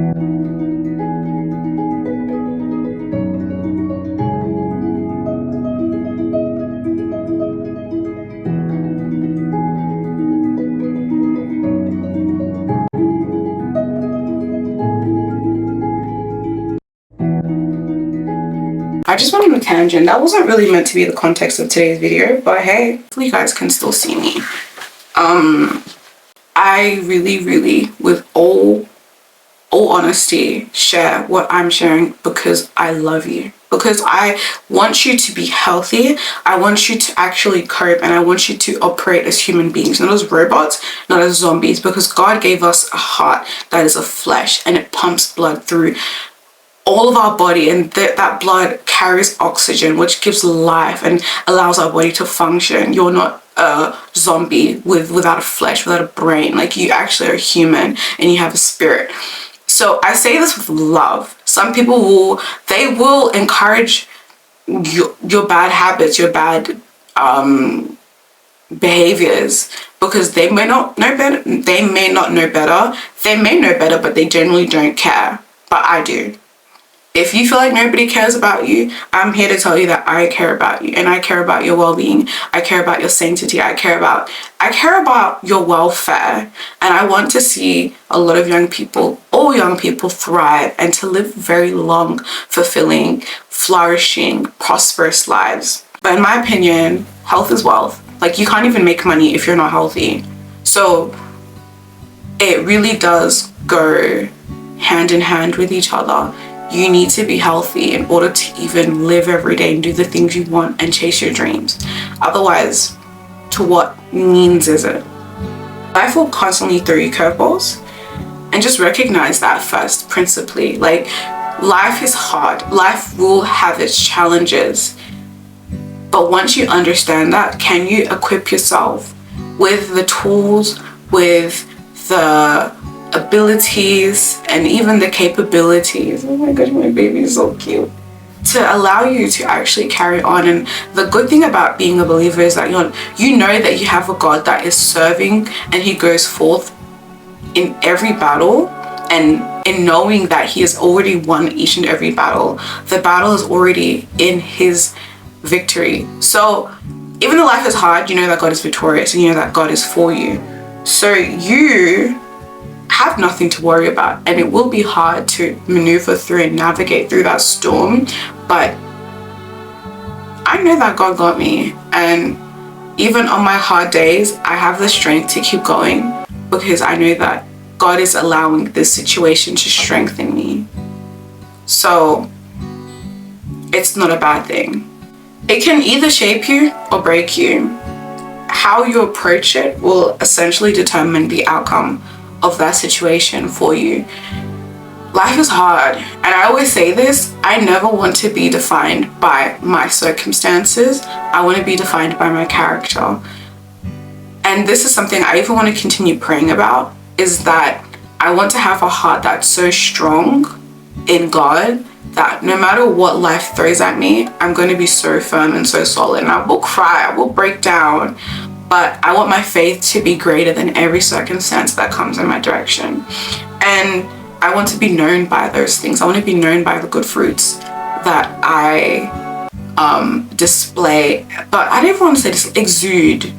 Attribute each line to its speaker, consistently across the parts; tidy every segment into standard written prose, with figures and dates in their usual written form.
Speaker 1: I just went on a tangent. That wasn't really meant to be the context of today's video, but hey, hopefully you guys can still see me. I really, with all honesty, share what I'm sharing because I love you. Because I want you to be healthy. I want you to actually cope, and I want you to operate as human beings, not as robots, not as zombies, because God gave us a heart that is of flesh and it pumps blood through all of our body, and that blood carries oxygen, which gives life and allows our body to function. You're not a zombie without a flesh, without a brain. Like, you actually are human and you have a spirit. So I say this with love. Some people will encourage your bad habits, your bad behaviors, because they may not know better. They may know better, but they generally don't care. But I do. If you feel like nobody cares about you, I'm here to tell you that I care about you, and I care about your well-being. I care about your sanctity. I care about your welfare, and I want to see a lot of young people, all young people, thrive and to live very long, fulfilling, flourishing, prosperous lives. But in my opinion, health is wealth. Like, you can't even make money if you're not healthy. So it really does go hand in hand with each other. You need to be healthy in order to even live every day and do the things you want and chase your dreams. Otherwise, to what means is it? Life will constantly throw you curveballs, and just recognize that first, principally. Like, life is hard. Life will have its challenges. But once you understand that, can you equip yourself with the tools, with the abilities, and even the capabilities, oh my gosh, my baby is so cute, to allow you to actually carry on. And the good thing about being a believer is that you know that you have a God that is serving, and he goes forth in every battle, and in knowing that he has already won each and every battle. The battle is already in his victory. So even though life is hard, you know that God is victorious, and you know that God is for you. So you have nothing to worry about, and it will be hard to maneuver through and navigate through that storm, but I know that God got me, and even on my hard days, I have the strength to keep going, because I know that God is allowing this situation to strengthen me. So it's not a bad thing. It can either shape you or break you. How you approach it will essentially determine the outcome of that situation for you. Life is hard, and I always say this, I never want to be defined by my circumstances. I want to be defined by my character. And this is something I even want to continue praying about, is that I want to have a heart that's so strong in God that no matter what life throws at me, I'm going to be so firm and so solid. And I will cry, I will break down, but I want my faith to be greater than every circumstance that comes in my direction. And I want to be known by those things. I want to be known by the good fruits that I display. But I don't even want to say this, exude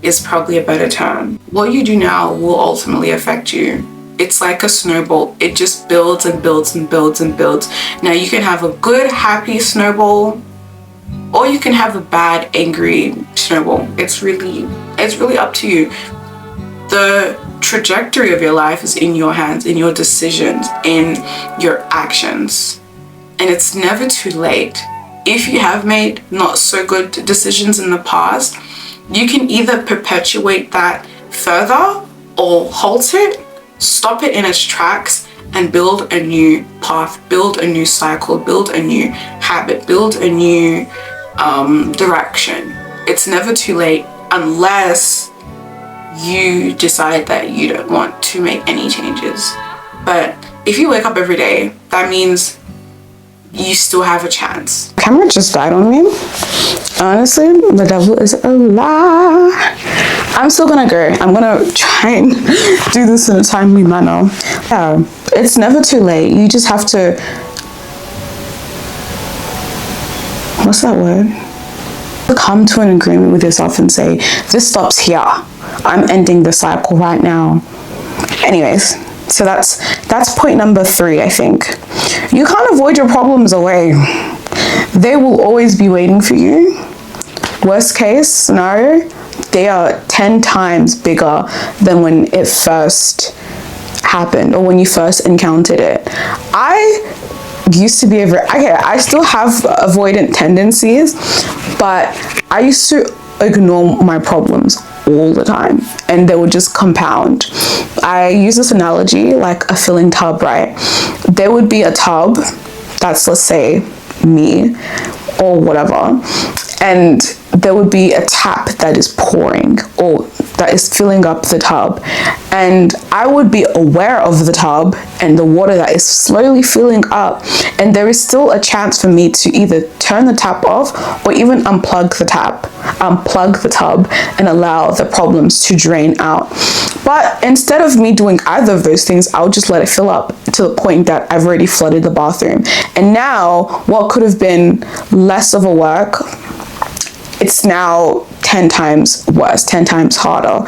Speaker 1: is probably a better term. What you do now will ultimately affect you. It's like a snowball. It just builds and builds and builds and builds. Now you can have a good, happy snowball, or you can have a bad, angry snowball. It's really up to you. The trajectory of your life is in your hands, in your decisions, in your actions. And it's never too late. If you have made not so good decisions in the past, you can either perpetuate that further or halt it, stop it in its tracks, and build a new path, build a new cycle, build a new habit, build a new direction. It's never too late, unless you decide that you don't want to make any changes. But if you wake up every day, that means you still have a chance. Camera just died on me. Honestly, the devil is a lie. I'm still gonna go. I'm gonna try and do this in a timely manner. Yeah. It's never too late. You just have to, what's that word? Come to an agreement with yourself and say, this stops here. I'm ending the cycle right now. Anyways, so that's point number 3, I think. You can't avoid your problems away. They will always be waiting for you. Worst case scenario, they are 10 times bigger than when it first happened or when you first encountered it. I used to be I still have avoidant tendencies, but I used to ignore my problems all the time and they would just compound. I use this analogy like a filling tub, right? There would be a tub that's, let's say, me or whatever, and there would be a tap that is pouring or that is filling up the tub, and I would be aware of the tub and the water that is slowly filling up, and there is still a chance for me to either turn the tap off or even unplug the tub and allow the problems to drain out. But instead of me doing either of those things, I'll just let it fill up to the point that I've already flooded the bathroom, and now what could have been less of a work, it's now 10 times worse, 10 times harder.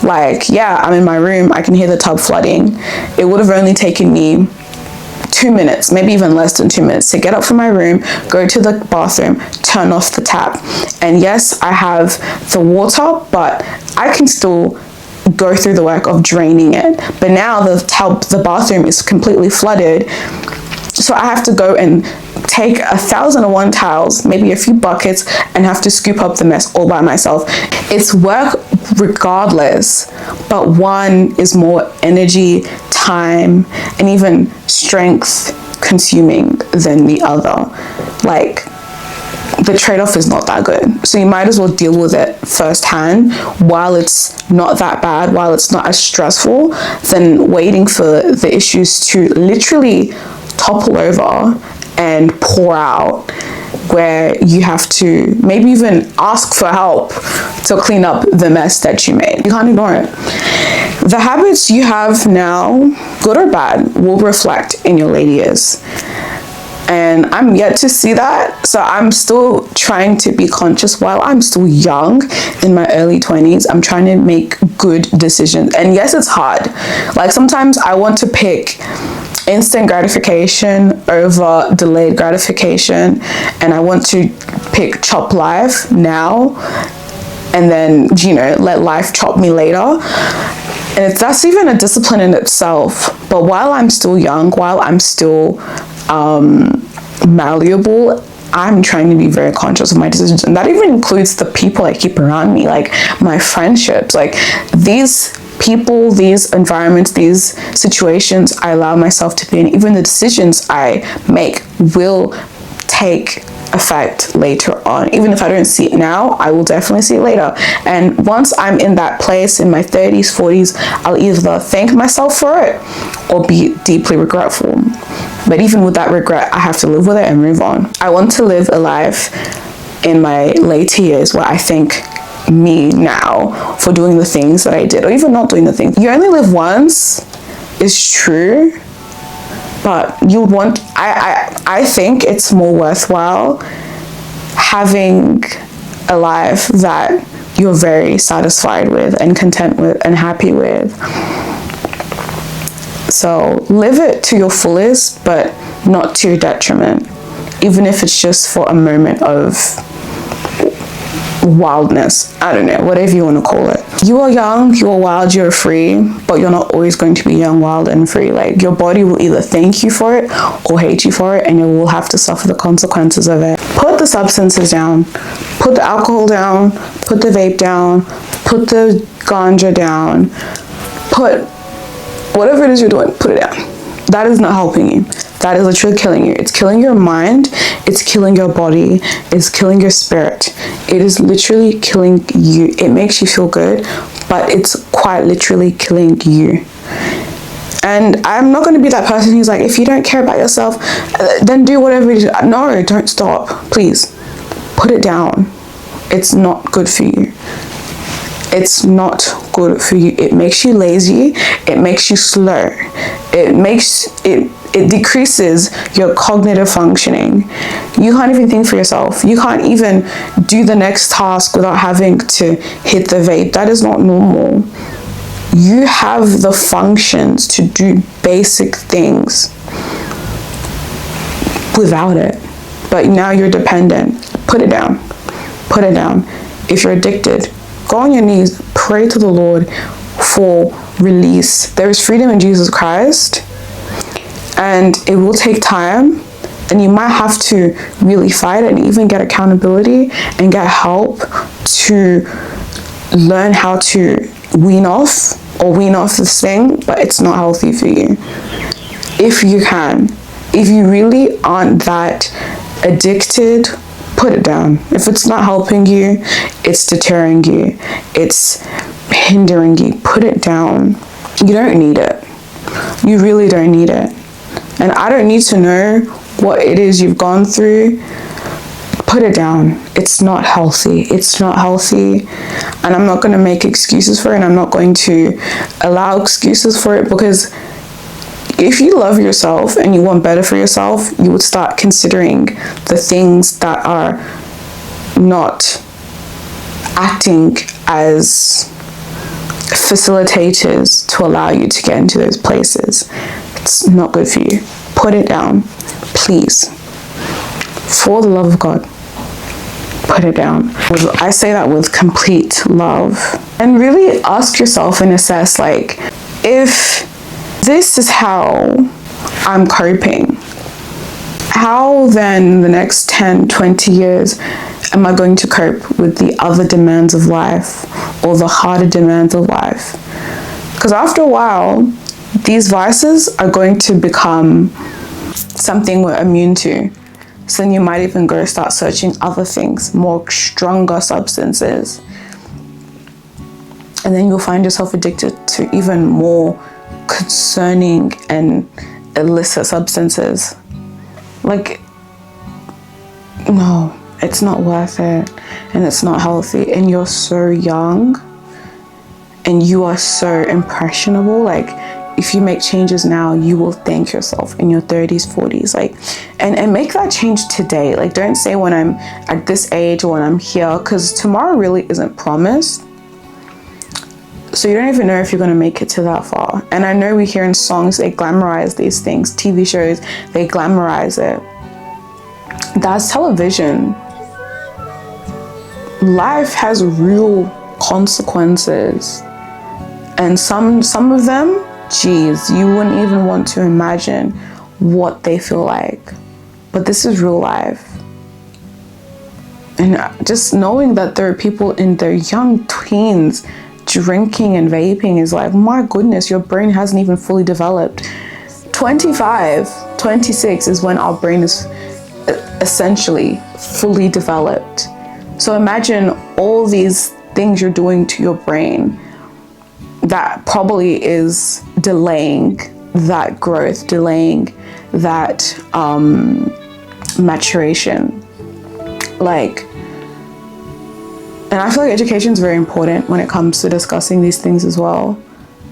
Speaker 1: Like, yeah, I'm in my room, I can hear the tub flooding. It would have only taken me 2 minutes, maybe even less than 2 minutes, to get up from my room, go to the bathroom, turn off the tap. And yes, I have the water, but I can still go through the work of draining it. But now the bathroom is completely flooded, so I have to go and take 1,001 towels, maybe a few buckets, and have to scoop up the mess all by myself. It's work regardless, but one is more energy, time, and even strength consuming than the other. Like, the trade-off is not that good. So you might as well deal with it firsthand while it's not that bad, while it's not as stressful, than waiting for the issues to literally topple over and pour out, where you have to maybe even ask for help to clean up the mess that you made. You can't ignore it. The habits you have now, good or bad, will reflect in your later years. And I'm yet to see that, so I'm still trying to be conscious while I'm still young in my early 20s. I'm trying to make good decisions, and yes, it's hard. Like, sometimes I want to pick instant gratification over delayed gratification, and I want to pick chop life now and then, let life chop me later. And that's even a discipline in itself. But while I'm still young, while I'm still malleable, I'm trying to be very conscious of my decisions, and that even includes the people I keep around me, like my friendships. Like, these people, these environments, these situations I allow myself to be in, even the decisions I make will take effect later on. Even if I don't see it now, I will definitely see it later. And once I'm in that place in my 30s, 40s, I'll either thank myself for it or be deeply regretful. But even with that regret, I have to live with it and move on. I want to live a life in my later years where I thank me now for doing the things that I did, or even not doing the things. You only live once is true, but I think it's more worthwhile having a life that you're very satisfied with and content with and happy with. So live it to your fullest, but not to your detriment, even if it's just for a moment of wildness. I don't know, whatever you want to call it. You are young, you are wild, you're free, but you're not always going to be young, wild, and free. Like, your body will either thank you for it or hate you for it, and you will have to suffer the consequences of it. Put the substances down, put the alcohol down, put the vape down, put the ganja down, put whatever it is you're doing, put it down. That is not helping you. That is literally killing you. It's killing your mind, it's killing your body, it's killing your spirit. It is literally killing you. It makes you feel good, but it's quite literally killing you. And I'm not going to be that person who's like, if you don't care about yourself, then do whatever it is. No, don't stop. Please, put it down. It's not good for you. It's not good for you. It makes you lazy. It makes you slow. It decreases your cognitive functioning. You can't even think for yourself. You can't even do the next task without having to hit the vape. That is not normal. You have the functions to do basic things without it. But now you're dependent. Put it down. Put it down. If you're addicted, go on your knees, pray to the Lord for release. There is freedom in Jesus Christ, and it will take time, and you might have to really fight it and even get accountability and get help to learn how to wean off this thing, but it's not healthy for you. If you can, if you really aren't that addicted, put it down. If it's not helping you, it's deterring you, it's hindering you, put it down. You don't need it. You really don't need it. And I don't need to know what it is you've gone through. Put it down. It's not healthy. It's not healthy. And I'm not going to make excuses for it. And I'm not going to allow excuses for it, because if you love yourself and you want better for yourself, you would start considering the things that are not acting as facilitators to allow you to get into those places. It's not good for you. Put it down, please. For the love of God, put it down. I say that with complete love. And really ask yourself and assess, like, if this is how I'm coping, how then the next 10, 20 years am I going to cope with the other demands of life or the harder demands of life? Because after a while, these vices are going to become something we're immune to. So then you might even go start searching other things, more stronger substances. And then you'll find yourself addicted to even more concerning and illicit substances. Like, no, it's not worth it, and it's not healthy. And you're so young and you are so impressionable. Like, if you make changes now, you will thank yourself in your 30s, 40s. Like, and make that change today. Like, don't say when I'm at this age or when I'm here, because tomorrow really isn't promised. So you don't even know if you're going to make it to that far. And I know we hear in songs, they glamorize these things. TV shows, they glamorize it. That's television. Life has real consequences. And some of them, geez, you wouldn't even want to imagine what they feel like. But this is real life. And just knowing that there are people in their young teens drinking and vaping is like, my goodness, your brain hasn't even fully developed. 25, 26 is when our brain is essentially fully developed. So imagine all these things you're doing to your brain that probably is delaying that growth, delaying that maturation. Like, and I feel like education is very important when it comes to discussing these things as well,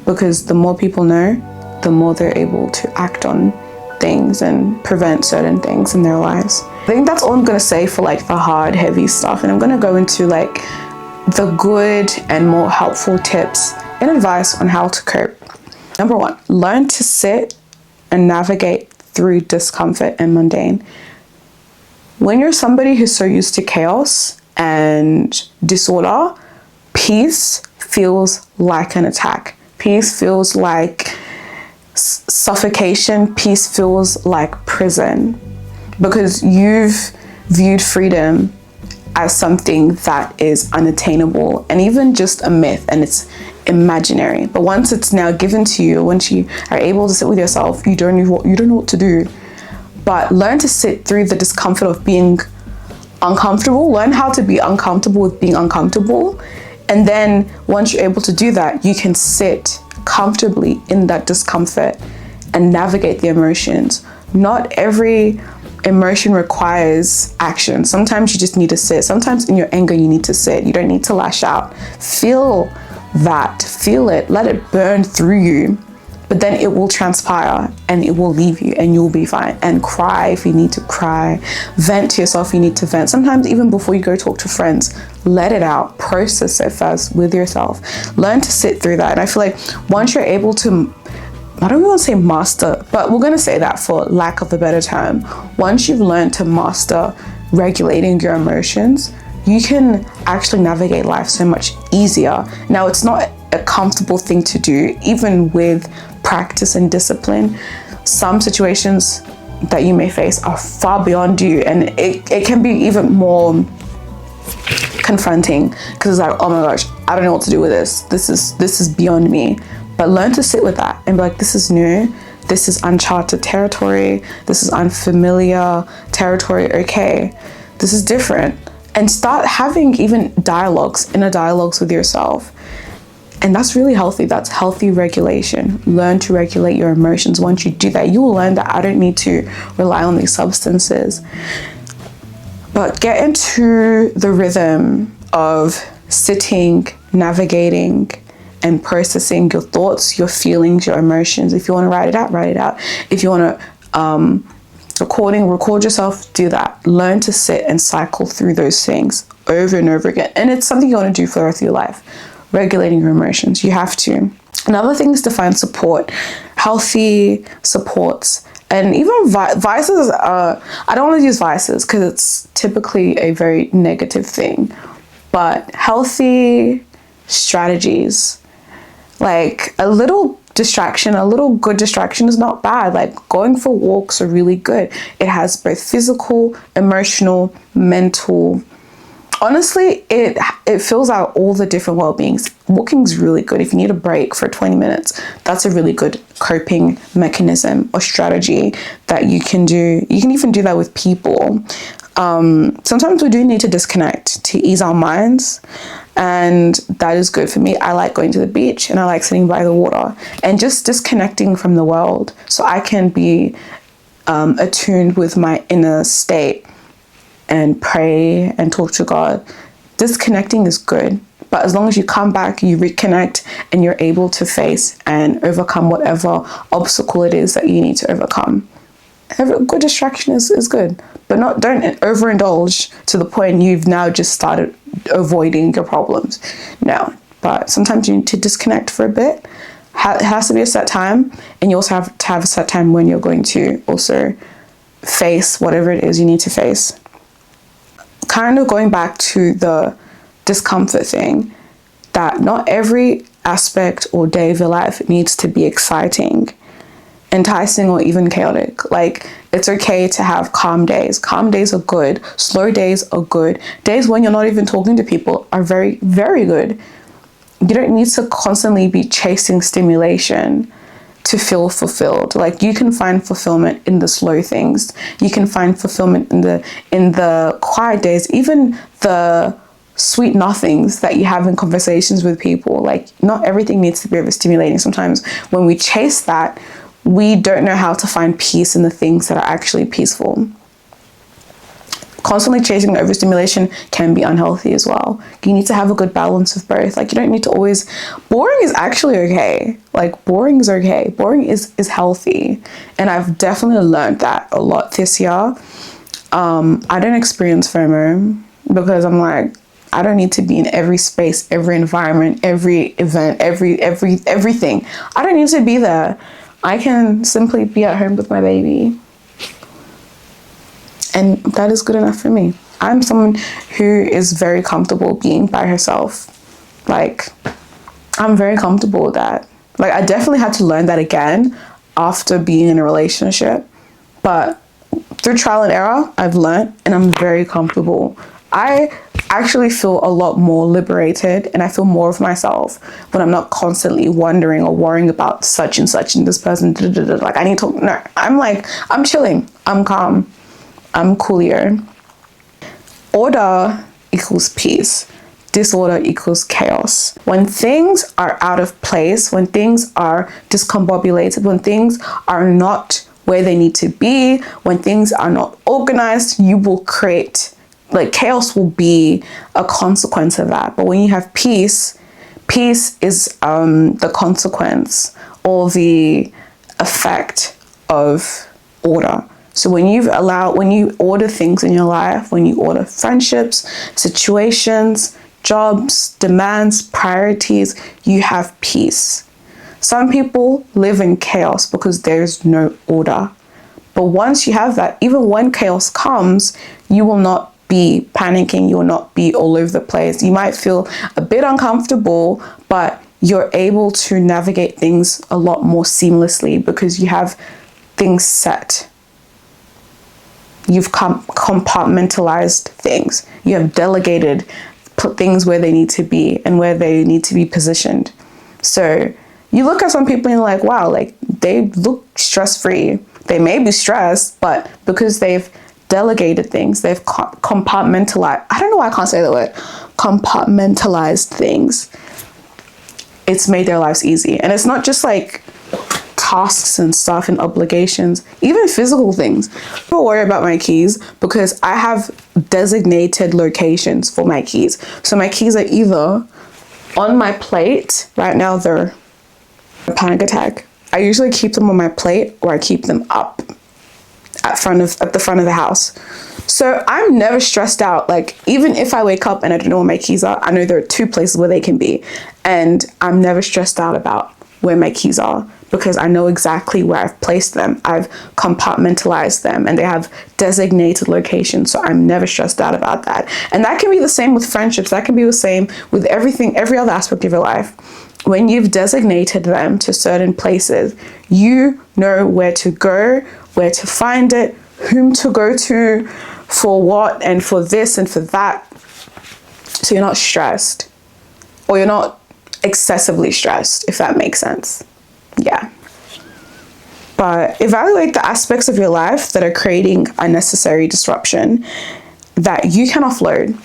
Speaker 1: because the more people know, the more they're able to act on things and prevent certain things in their lives. I think that's all I'm going to say for like the hard, heavy stuff. And I'm going to go into like the good and more helpful tips and advice on how to cope. Number 1, learn to sit and navigate through discomfort and mundane. When you're somebody who's so used to chaos and disorder, peace feels like an attack. Peace feels like suffocation. Peace feels like prison, because you've viewed freedom as something that is unattainable and even just a myth, and it's imaginary. But once it's now given to you, once you are able to sit with yourself, you don't know what to do. But learn to sit through the discomfort of being uncomfortable. Learn how to be uncomfortable with being uncomfortable. And then once you're able to do that, you can sit comfortably in that discomfort and navigate the emotions. Not every emotion requires action. Sometimes you just need to sit. Sometimes in your anger, you need to sit. You don't need to lash out. Feel that. Feel it. Let it burn through you. But then it will transpire and it will leave you and you'll be fine. And cry if you need to cry. Vent to yourself if you need to vent. Sometimes even before you go talk to friends, let it out. Process it first with yourself. Learn to sit through that. And I feel like once you're able to, I don't even want to say master, but we're going to say that for lack of a better term. Once you've learned to master regulating your emotions, you can actually navigate life so much easier. Now, it's not a comfortable thing to do, even with practice and discipline. Some situations that you may face are far beyond you, and it can be even more confronting because it's like, oh my gosh, I don't know what to do with this. This is beyond me. But learn to sit with that and be like, this is new. This is uncharted territory. This is unfamiliar territory. Okay, this is different. And start having even inner dialogues with yourself. And that's really healthy. That's healthy regulation. Learn to regulate your emotions. Once you do that, you will learn that I don't need to rely on these substances. But get into the rhythm of sitting, navigating, and processing your thoughts, your feelings, your emotions. If you want to write it out, write it out. If you want to record yourself, do that. Learn to sit and cycle through those things over and over again. And it's something you want to do for the rest of your life. Regulating your emotions, you have to. Another thing is to find support, healthy supports, and even vices. I don't want to use vices because it's typically a very negative thing, but healthy strategies, like a little distraction, a little good distraction is not bad. Like going for walks are really good. It has both physical, emotional, mental. Honestly, it fills out all the different well-beings. Walking is really good. If you need a break for 20 minutes, that's a really good coping mechanism or strategy that you can do. You can even do that with people. Sometimes we do need to disconnect to ease our minds, and that is good for me. I like going to the beach and I like sitting by the water and just disconnecting from the world so I can be attuned with my inner state and pray and talk to God. Disconnecting is good, but as long as you come back, you reconnect, and you're able to face and overcome whatever obstacle it is that you need to overcome. Every good distraction is good, but don't overindulge to the point you've now just started avoiding your problems. No, but sometimes you need to disconnect for a bit. It has to be a set time, and you also have to have a set time when you're going to also face whatever it is you need to face. Kind of going back to the discomfort thing, that not every aspect or day of your life needs to be exciting, enticing, or even chaotic. Like, it's okay to have calm days. Calm days are good. Slow days are good. Days when you're not even talking to people are very, very good. You don't need to constantly be chasing stimulation to feel fulfilled. Like, you can find fulfillment in the slow things. You can find fulfillment in the quiet days, even the sweet nothings that you have in conversations with people. Like, not everything needs to be overstimulating. Sometimes when we chase that, we don't know how to find peace in the things that are actually peaceful. Constantly chasing overstimulation can be unhealthy as well. You need to have a good balance of both. Like, you don't need to always... Boring is actually okay. Like, boring is okay. Boring is healthy. And I've definitely learned that a lot this year. I don't experience FOMO because I'm like, I don't need to be in every space, every environment, every event, everything. I don't need to be there. I can simply be at home with my baby. And that is good enough for me. I'm someone who is very comfortable being by herself. Like, I'm very comfortable with that. Like, I definitely had to learn that again after being in a relationship. But through trial and error, I've learned, and I'm very comfortable. I actually feel a lot more liberated, and I feel more of myself when I'm not constantly wondering or worrying about such and such and this person. Like, I need to... No, I'm like, I'm chilling. I'm calm. I'm cooler. Order equals peace. Disorder equals chaos. When things are out of place, when things are discombobulated, when things are not where they need to be. When things are not organized, you will create, like, chaos will be a consequence of that. But when you have peace, peace is the consequence or the effect of order. So when you order things in your life, when you order friendships, situations, jobs, demands, priorities, you have peace. Some people live in chaos because there's no order. But once you have that, even when chaos comes, you will not be panicking, you will not be all over the place. You might feel a bit uncomfortable, but you're able to navigate things a lot more seamlessly because you have things set. You've compartmentalized things. You have delegated, put things where they need to be and where they need to be positioned. So you look at some people and you're like, wow, like they look stress-free. They may be stressed, but because they've delegated things, they've compartmentalized. I don't know why I can't say the word. Compartmentalized things. It's made their lives easy. And it's not just like tasks and stuff and obligations, even physical things. I don't worry about my keys because I have designated locations for my keys. So my keys are either on my plate. Right now they're a panic attack. I usually keep them on my plate or I keep them up at the front of the house. So I'm never stressed out. Like, even if I wake up and I don't know where my keys are, I know there are 2 places where they can be. And I'm never stressed out about where my keys are because I know exactly where I've placed them. I've compartmentalized them and they have designated locations. So I'm never stressed out about that. And that can be the same with friendships. That can be the same with everything, every other aspect of your life. When you've designated them to certain places, you know where to go, where to find it, whom to go to, for what, and for this and for that. So you're not stressed, or you're not excessively stressed, if that makes sense. Yeah. But evaluate the aspects of your life that are creating unnecessary disruption that you can offload.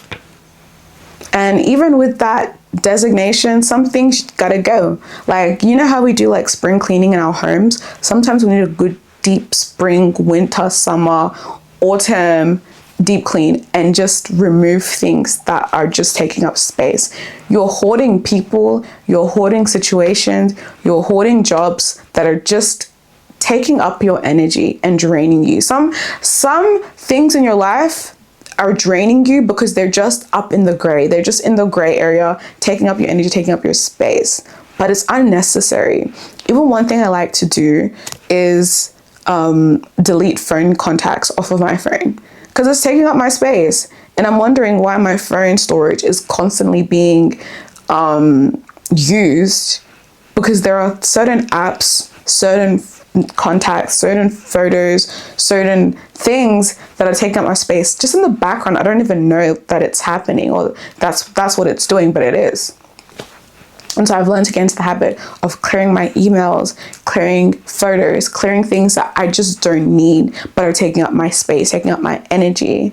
Speaker 1: And even with that designation, some things gotta go. Like, you know how we do like spring cleaning in our homes? Sometimes we need a good deep spring, winter, summer, autumn deep clean and just remove things that are just taking up space. You're hoarding people, you're hoarding situations, you're hoarding jobs that are just taking up your energy and draining you. Some things in your life are draining you because they're just up in the gray. They're just in the gray area, taking up your energy, taking up your space. But it's unnecessary. Even one thing I like to do is delete phone contacts off of my phone because it's taking up my space. And I'm wondering why my phone storage is constantly being used, because there are certain apps, certain contacts, certain photos, certain things that are taking up my space just in the background. I don't even know that it's happening or that's what it's doing, but it is. And so I've learned to get into the habit of clearing my emails, clearing photos, clearing things that I just don't need but are taking up my space, taking up my energy.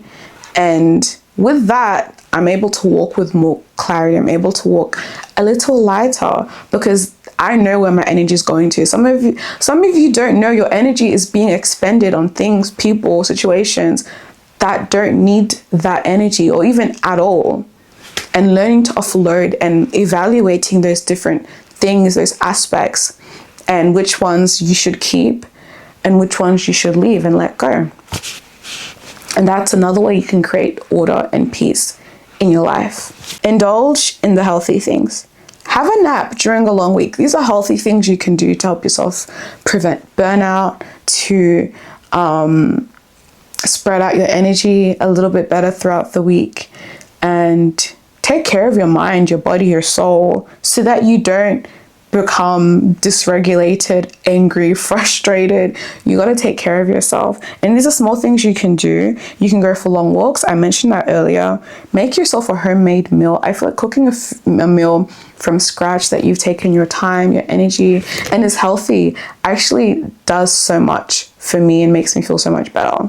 Speaker 1: And with that, I'm able to walk with more clarity. I'm able to walk a little lighter because I know where my energy is going to. Some of you don't know your energy is being expended on things, people, situations that don't need that energy or even at all. And learning to offload and evaluating those different things, those aspects, and which ones you should keep and which ones you should leave and let go. And that's another way you can create order and peace in your life. Indulge in the healthy things. Have a nap during a long week. These are healthy things you can do to help yourself prevent burnout, to spread out your energy a little bit better throughout the week, and take care of your mind, your body, your soul, so that you don't become dysregulated, angry, frustrated. You got to take care of yourself. And these are small things you can do. You can go for long walks. I mentioned that earlier. Make yourself a homemade meal. I feel like cooking a meal from scratch that you've taken your time, your energy, and is healthy actually does so much for me and makes me feel so much better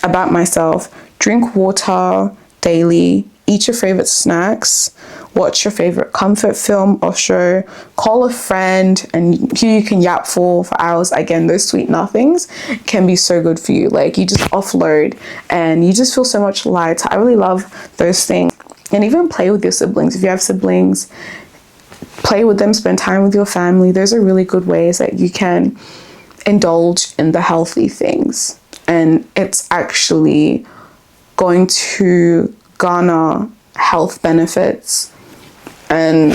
Speaker 1: about myself. Drink water daily. eat your favorite snacks, watch your favorite comfort film or show, call a friend and you can yap for hours. Again, those sweet nothings can be so good for you. Like, you just offload and you just feel so much lighter. I really love those things. And even play with your siblings. If you have siblings, play with them, spend time with your family. Those are really good ways that you can indulge in the healthy things. And it's actually going to garner health benefits, and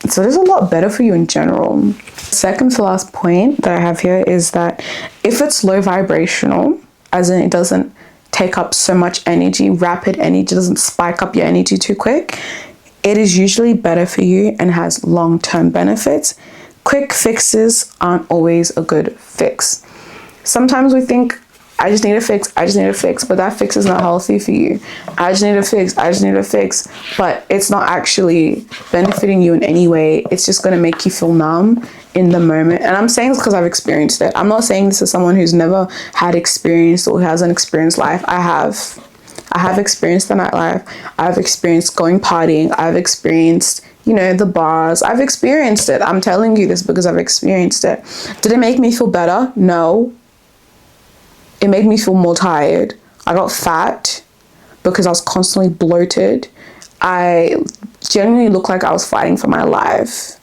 Speaker 1: so there's a lot better for you in general. Second to last point that I have here is that if it's low vibrational, as in it doesn't take up so much energy, rapid energy, doesn't spike up your energy too quick, it is usually better for you and has long-term benefits. Quick fixes aren't always a good fix. Sometimes we think, I just need a fix, but that fix is not healthy for you. I just need a fix, but it's not actually benefiting you in any way. It's just going to make you feel numb in the moment. And I'm saying this because I've experienced it. I'm not saying this as someone who's never had experience or who hasn't experienced life. I have experienced the nightlife. I've experienced going partying. I've experienced, the bars. I've experienced it. I'm telling you this because I've experienced it. Did it make me feel better? No. It made me feel more tired. I got fat because I was constantly bloated. I genuinely looked like I was fighting for my life.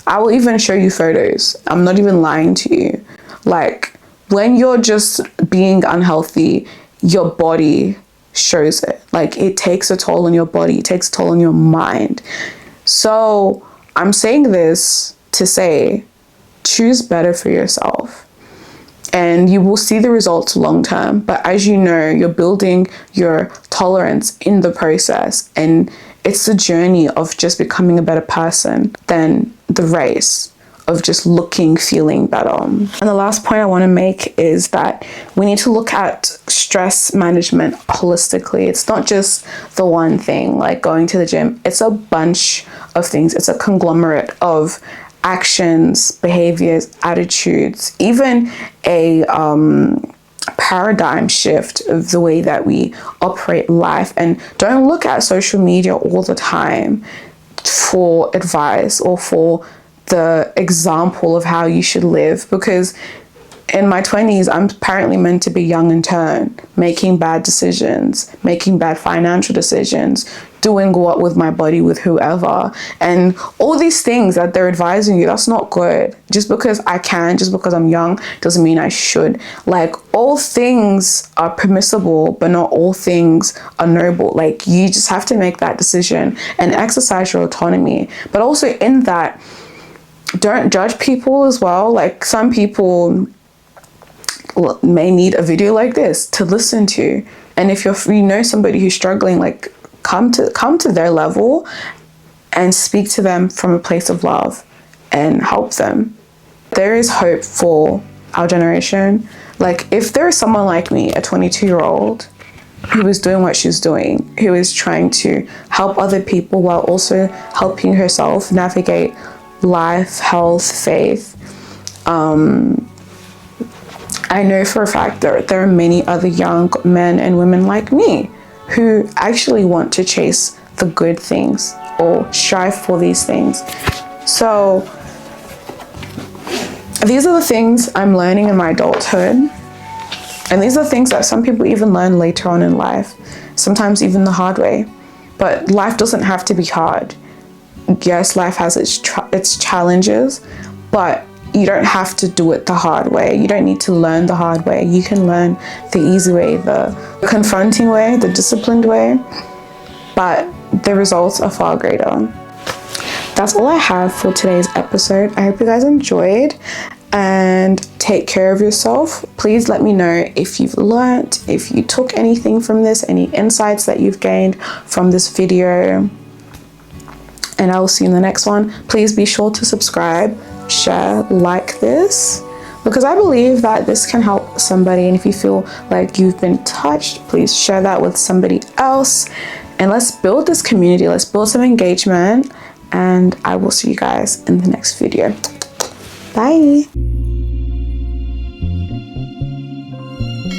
Speaker 1: I will even show you photos. I'm not even lying to you. Like, when you're just being unhealthy, your body shows it. Like, it takes a toll on your body. It takes a toll on your mind. So I'm saying this to say, choose better for yourself. And you will see the results long term. But as you know, you're building your tolerance in the process. And it's the journey of just becoming a better person than the race of just looking, feeling better. And the last point I want to make is that we need to look at stress management holistically. It's not just the one thing, like going to the gym. It's a bunch of things. It's a conglomerate of actions, behaviors, attitudes, even a paradigm shift of the way that we operate life. And don't look at social media all the time for advice or for the example of how you should live, because in my 20s, I'm apparently meant to be young and turned, making bad decisions, making bad financial decisions, doing what with my body with whoever, and all these things that they're advising you. That's not good. Just because I can, just because I'm young, doesn't mean I should. Like, all things are permissible, but not all things are noble. Like, you just have to make that decision and exercise your autonomy. But also in that, don't judge people as well. Like, some people may need a video like this to listen to, and if you know somebody who's struggling, like, come to their level and speak to them from a place of love and help them. There is hope for our generation. Like, if there is someone like me, a 22-year-old who is doing what she's doing, who is trying to help other people while also helping herself navigate life, health, faith, I know for a fact that there are many other young men and women like me who actually want to chase the good things or strive for these things. So these are the things I'm learning in my adulthood. And these are things that some people even learn later on in life, sometimes even the hard way. But life doesn't have to be hard. Yes, life has its challenges, but you don't have to do it the hard way. You don't need to learn the hard way. You can learn the easy way, the confronting way, the disciplined way, but the results are far greater. That's all I have for today's episode. I hope you guys enjoyed, and take care of yourself. Please let me know if you've learned, if you took anything from this, any insights that you've gained from this video, and I will see you in the next one. Please be sure to subscribe, share, like this, because I believe that this can help somebody. And if you feel like you've been touched, please share that with somebody else, and let's build this community. Let's build some engagement, and I will see you guys in the next video. Bye.